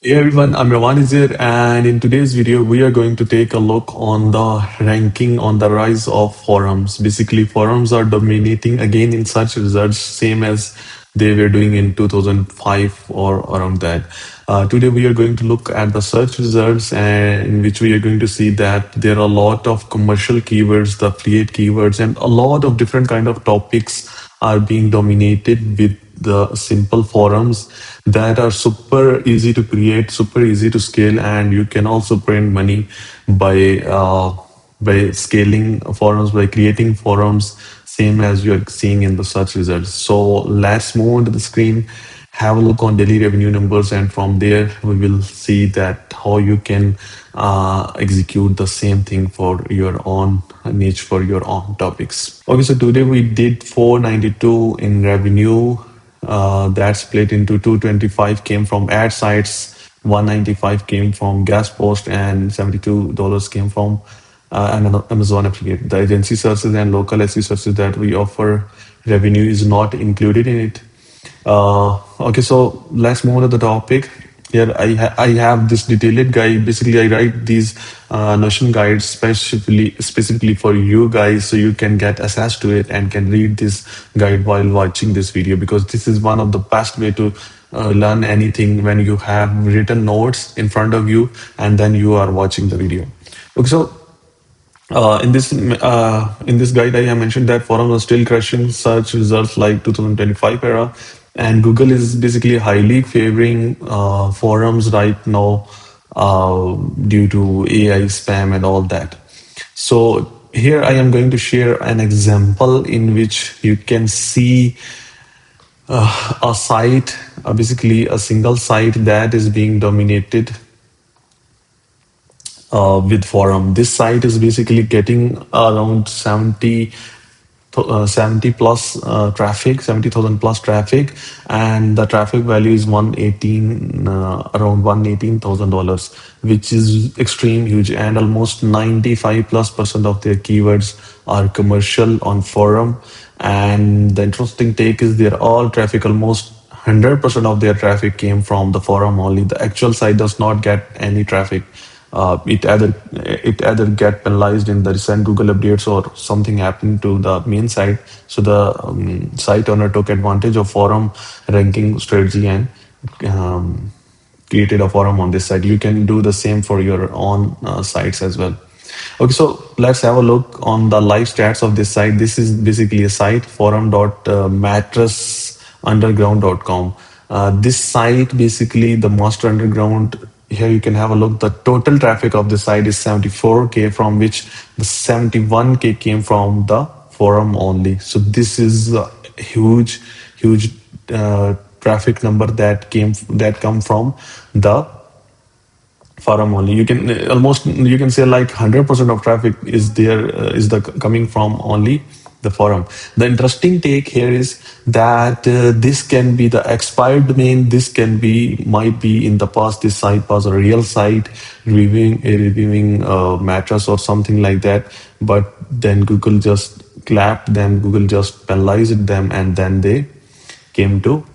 Hey everyone, I'm Rawan here, and in today's video, we are going to take a look on the ranking on the rise of forums. Basically, forums are dominating again in search results, same as they were doing in 2005 or around that. Today, we are going to look at the search results, and in which we are going to see that there are a lot of commercial keywords, the affiliate keywords, and a lot of different kind of topics are being dominated with the simple forums that are super easy to create, super easy to scale, and you can also print money by scaling forums, by creating forums, same as you're seeing in the search results. So let's move on to the screen, have a look on daily revenue numbers, and from there we will see that how you can execute the same thing for your own niche, for your own topics. Okay, so today we did 492 in revenue. That split into 225 came from ad sites, 195 came from gas post, and $72 came from an Amazon affiliate. The agency services and local SE services that we offer, revenue is not included in it. Okay, so let's move on to the topic. Here I have this detailed guide. Basically, I write these Notion guides specifically for you guys, so you can get access to it and can read this guide while watching this video, because this is one of the best way to learn anything when you have written notes in front of you and then you are watching the video. Okay, so in this guide, I have mentioned that forums are still crushing search results like 2025 era, and Google is basically highly favoring forums right now due to AI spam and all that. So here I am going to share an example in which you can see a site, basically a single site that is being dominated with forum. This site is basically getting around 70 plus traffic, 70,000 plus traffic, and the traffic value is 118, around $118,000, which is extreme huge, and almost 95 plus percent of their keywords are commercial on forum. And the interesting take is they're all traffic, almost 100% of their traffic came from the forum only. The actual site does not get any traffic. It either get penalized in the recent Google updates or something happened to the main site. So the site owner took advantage of forum ranking strategy and um, created a forum on this site. You can do the same for your own sites as well. Okay, so let's have a look on the live stats of this site. This is basically a site, forum.mattressunderground.com. This site, basically the master underground, here you can have a look. The total traffic of this site is 74K, from which the 71K came from the forum only. So this is a huge traffic number that come from the forum only. You can almost, you can say like 100% of traffic is there, coming from only the forum. The interesting take here is that this can be the expired domain. This can be, might be in the past, this site was a real site reviewing mattress or something like that, but then Google just clapped them, Google just penalized them, and then came to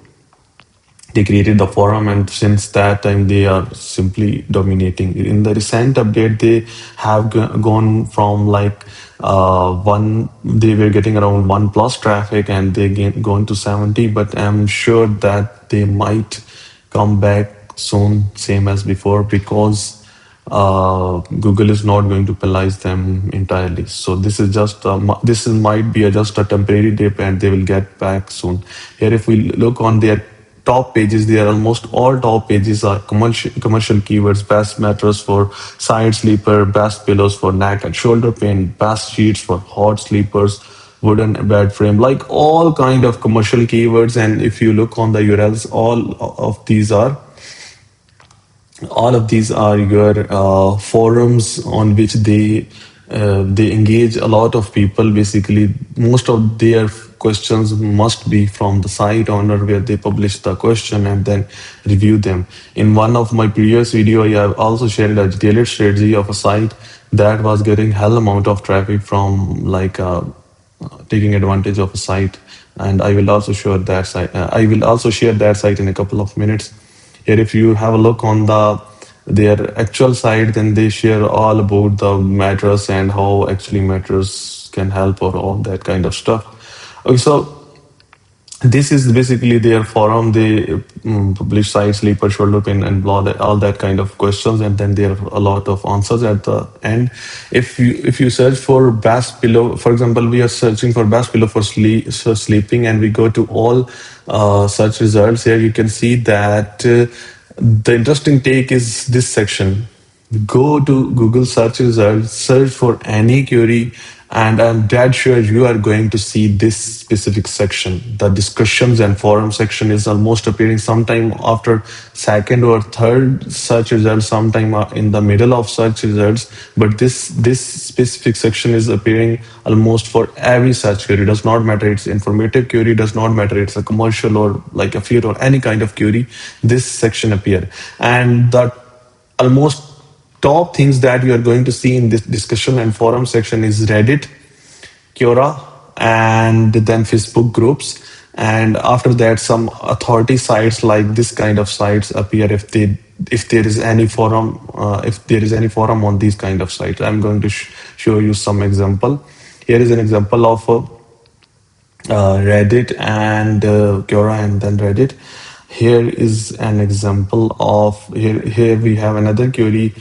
they created the forum, and since that time they are simply dominating. In the recent update, they have gone from like one, they were getting around 1+ traffic, and they gone to 70, but I'm sure that they might come back soon, same as before, because Google is not going to penalize them entirely. So this is just this might be just a temporary dip, and they will get back soon. Here, if we look on their top pages, they are almost all top pages are commercial keywords: best mattress for side sleeper, best pillows for neck and shoulder pain, best sheets for hot sleepers, wooden bed frame, like all kind of commercial keywords. And if you look on the URLs, all of these are your forums on which they engage a lot of people. Basically, most of their questions must be from the site owner, where they publish the question and then review them. In one of my previous video, I have also shared a detailed strategy of a site that was getting hell amount of traffic from like taking advantage of a site, and I will also share that site. I will also share that site in a couple of minutes. Here, if you have a look on their actual site, then they share all about the mattress and how actually mattress can help or all that kind of stuff. Okay, so this is basically their forum. They publish side sleeper, shoulder pain, and blah, all that kind of questions, and then there are a lot of answers at the end. If you search for best pillow, for example, we are searching for best pillow for sleeping, and we go to all search results. Here you can see that the interesting take is this section. Go to Google search results, search for any query, and I'm dead sure you are going to see this specific section. The discussions and forum section is almost appearing sometime after second or third search results, sometime in the middle of search results. But this specific section is appearing almost for every search query. Does not matter it's informative query, does not matter it's a commercial or like affiliate or any kind of query. This section appear, and the almost top things that you are going to see in this discussion and forum section is Reddit, Quora, and then Facebook groups. And after that, some authority sites like this kind of sites appear if there is any forum on these kind of sites. I'm going to show you some example. Here is an example of Reddit and Quora and then Reddit. Here is an example of here we have another query,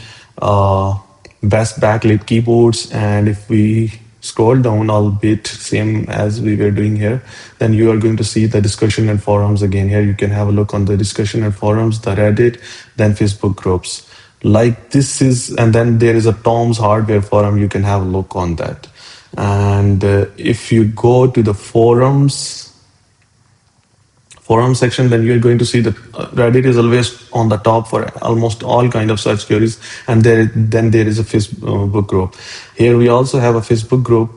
best backlit keyboards, and if we scroll down a bit, same as we were doing here, then you are going to see the discussion and forums again. Here you can have a look on the discussion and forums, the Reddit, then Facebook groups. Like this is, and then there is a Tom's Hardware forum. You can have a look on that. And if you go to the forum section, then you're going to see that Reddit is always on the top for almost all kind of search queries, and then there is a Facebook group. Here we also have a Facebook group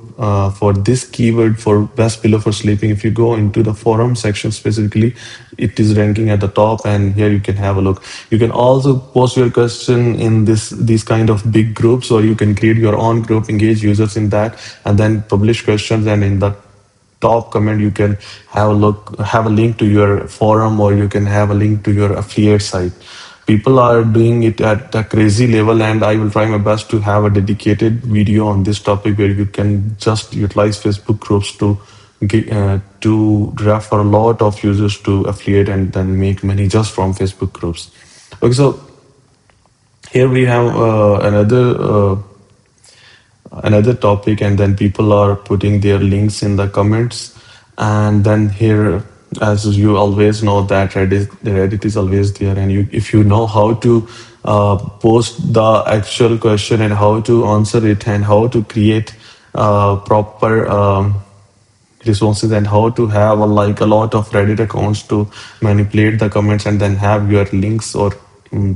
for this keyword for best pillow for sleeping. If you go into the forum section specifically, it is ranking at the top, and here you can have a look. You can also post your question in these kind of big groups, or you can create your own group, engage users in that, and then publish questions, and in the top comment you can have a link to your forum, or you can have a link to your affiliate site. People are doing it at a crazy level, and I will try my best to have a dedicated video on this topic where you can just utilize Facebook groups to refer a lot of users to affiliate and then make money just from Facebook groups. Okay, so here we have another topic, and then people are putting their links in the comments. And then here, as you always know, that Reddit is always there, and if you know how to post the actual question and how to answer it and how to create proper responses and how to have like a lot of Reddit accounts to manipulate the comments and then have your links or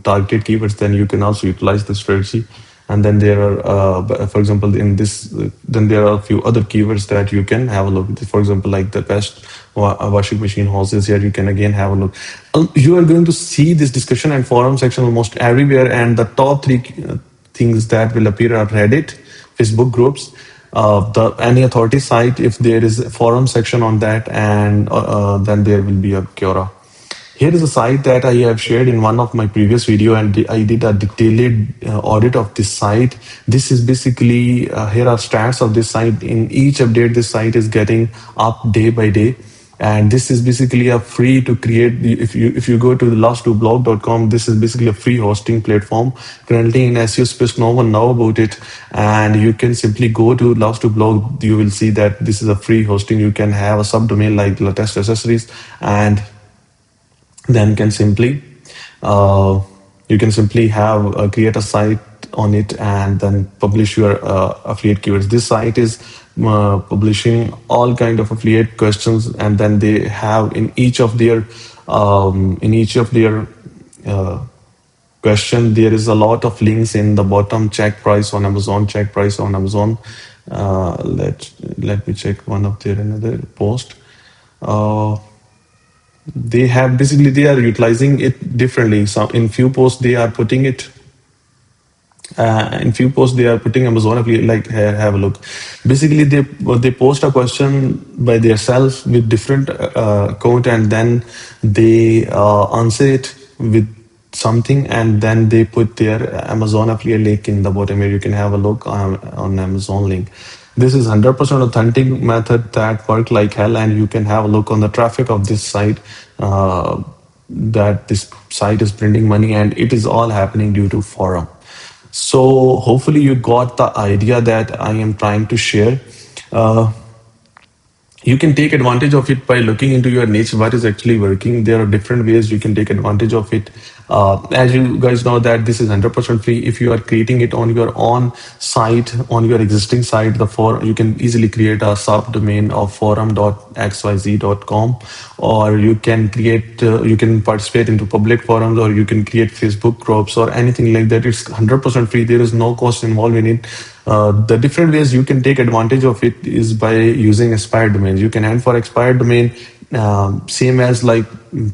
targeted keywords, then you can also utilize the strategy. And then there are, for example, in this, then there are a few other keywords that you can have a look. For example, like the best washing machine houses. Here you can again have a look. You are going to see this discussion and forum section almost everywhere, and the top three things that will appear are Reddit, Facebook groups, any authority site if there is a forum section on that, and then there will be a Quora. Here is a site that I have shared in one of my previous video, and I did a detailed audit of this site. This is basically, here are stats of this site. In each update, this site is getting up day by day. And this is basically a free to create. If you go to the last2blog.com, this is basically a free hosting platform. Currently in SEO space, no one know about it. And you can simply go to last2blog. You will see that this is a free hosting. You can have a subdomain like latest accessories, and then can simply you can simply have create a site on it and then publish your affiliate keywords. This site is publishing all kind of affiliate questions, and then they have in each of their question there is a lot of links in the bottom. Check price on Amazon, check price on Amazon. Let me check one of their another post. They have basically, they are utilizing it differently. So in few posts they are putting it in few posts they are putting Amazon affiliate, like have a look. Basically they post a question by themselves with different account, and then they answer it with something, and then they put their Amazon affiliate link in the bottom where you can have a look on Amazon link. This is 100% authentic method that work like hell, and you can have a look on the traffic of this site. That this site is printing money, and it is all happening due to forum. So hopefully you got the idea that I am trying to share. Uh, you can take advantage of it by looking into your niche, what is actually working. There are different ways you can take advantage of it. As you guys know that this is 100% free. If you are creating it on your own site, on your existing site, the for you can easily create a subdomain of forum.xyz.com, or you can create you can participate into public forums, or you can create Facebook groups or anything like that. It's 100% free. There is no cost involved in it. The different ways you can take advantage of it is by using expired domains. You can hunt for expired domain, same as like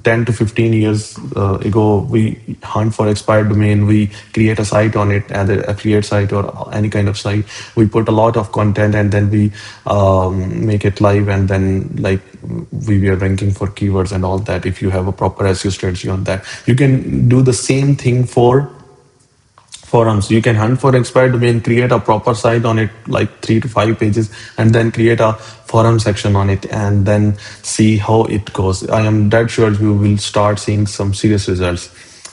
10 to 15 years ago. We hunt for expired domain. We create a site on it, either affiliate site or any kind of site. We put a lot of content, and then we make it live, and then like we were ranking for keywords and all that. If you have a proper SEO strategy on that, you can do the same thing for forums. You can hunt for expired domain, create a proper site on it, like 3 to 5 pages, and then create a forum section on it, and then see how it goes. I am dead sure you will start seeing some serious results.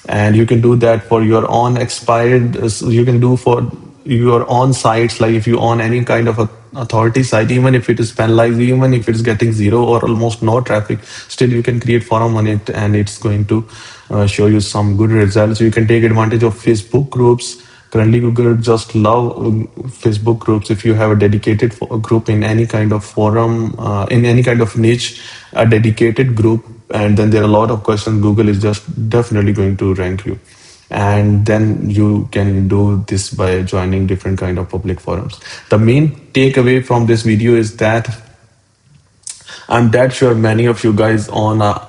And you can do that for your own expired, you can do for your own sites. Like if you own any kind of a authority site, even if it is penalized, even if it's getting zero or almost no traffic, still you can create forum on it, and it's going to show you some good results. You can take advantage of Facebook groups. Currently, Google just love Facebook groups. If you have a dedicated group in any kind of forum, in any kind of niche, a dedicated group, and then there are a lot of questions, Google is just definitely going to rank you. And then you can do this by joining different kind of public forums. The main takeaway from this video is that I'm dead sure many of you guys on a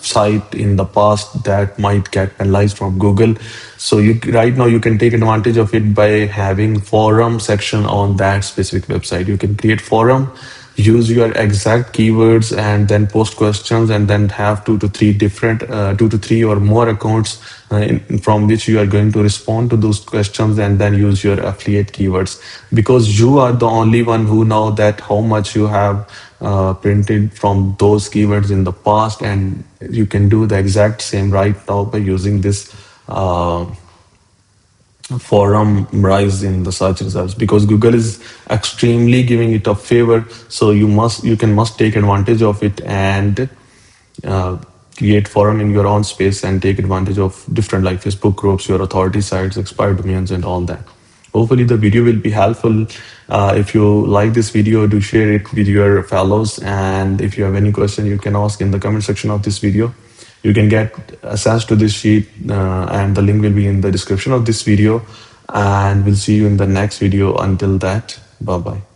site in the past that might get penalized from Google. So you right now you can take advantage of it by having forum section on that specific website. You can create forum, use your exact keywords, and then post questions, and then have 2 to 3 or more accounts from which you are going to respond to those questions, and then use your affiliate keywords, because you are the only one who know that how much you have printed from those keywords in the past. And you can do the exact same right now by using this forum rise in the search results, because Google is extremely giving it a favor. So you must take advantage of it, and uh, create forum in your own space, and take advantage of different like Facebook groups, your authority sites, expired domains, and all that. Hopefully the video will be helpful. If you like this video, do share it with your fellows, and if you have any question, you can ask in the comment section of this video. You can get access to this sheet, and the link will be in the description of this video, and we'll see you in the next video. Until that, bye bye.